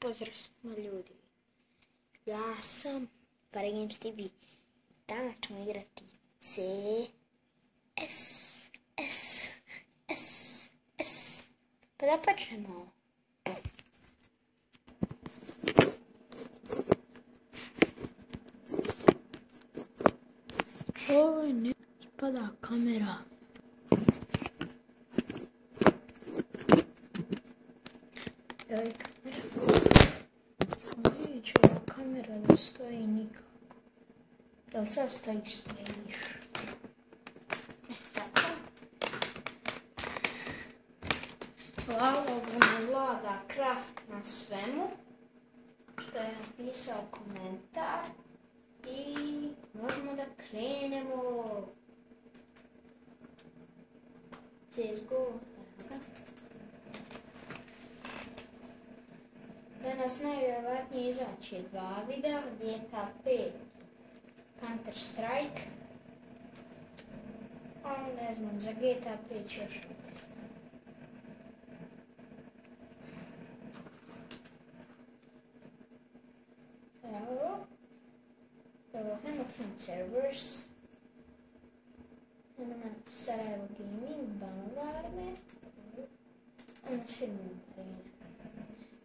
Pozdrav svima ljudi, ja sam Paragames TV. Danas ćemo igrati CS. Pa da počnemo. Ovo ne spada kamera. Evo je kamera. Neće ova kamera da stoji nikako. Da li sad stojiš? Tako. Hvala vam Vlada Kraft na svemu što je napisao komentar i možemo da krenemo. CSGO. Danas najvjerovatnije izaći dva videa, GTA 5, Counter Strike, ali ne znam, za GTA 5 ću još biti. Evo, Hemofin Servers, Element Sarajevo Gaming, Banovarne, ono Sigma Marine.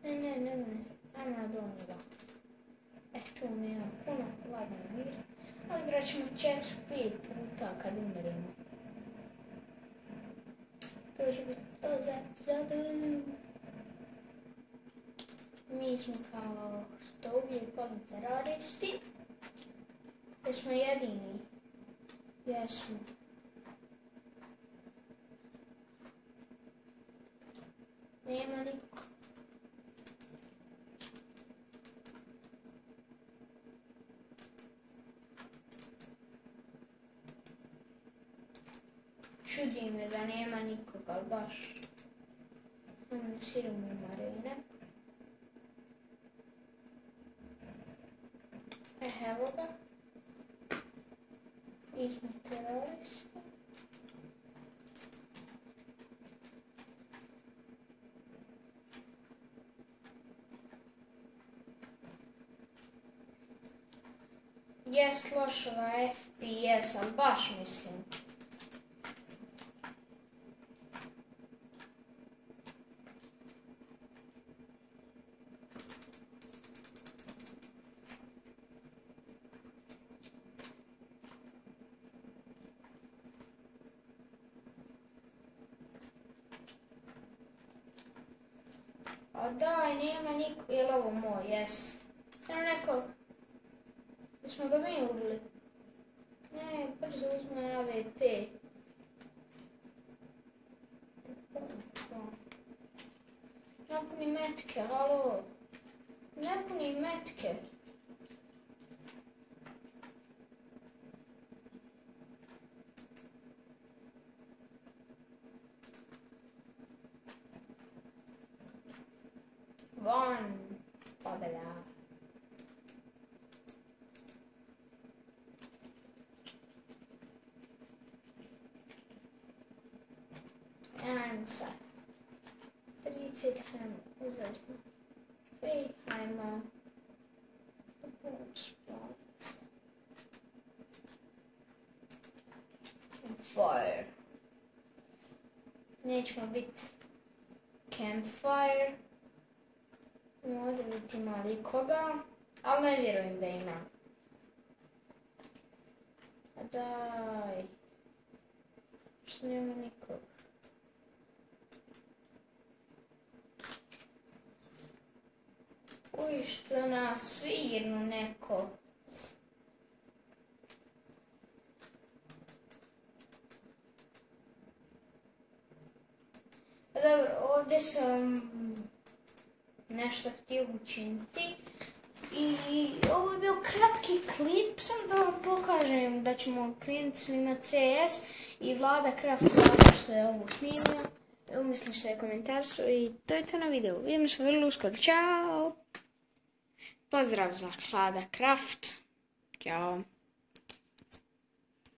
Ne, ajmo do onoga. Tu nema puno, lagano mir. Ali igrat ćemo 4-5 puta kad umirimo. To će biti to za epizodu. Mi smo kao što uvijek volim teroristi. Jer smo jedini. Jesmo. Nema niko. Čudi me da nema nikoga, ali baš. Imamo Sigma Marine. Evo ga. Mi smo teroristi. Jest lošova FPS, ali baš mislim. A daj, nema niko, jel ovo moj, jes. Nema nekog. Jesmo ga mi ubili? Ne, brzo uzme AVP. Ne puni metke, halo. Ne puni metke. Van, pobjeda. Ajmo sad. 30 hajmo, uzeti. 5 hajmo. Campfire. Nećemo biti campfire. Ovdje biti ima likoga, ali ne vjerujem da ima. A daj. Što nema nikog. Uj, što nas svirnu neko. Pa dobro, ovdje sam nešto htio učiniti i ovo je bio kratki klip, sam da vam pokažem da ćemo krenuti snimati CS i Vlada Kraft što je ovo snimio. Evo mislim što je komentar i to je to na videu. Vidimo se vrlo uskoro. Ćao! Pozdrav za Vlada Kraft. Ćao!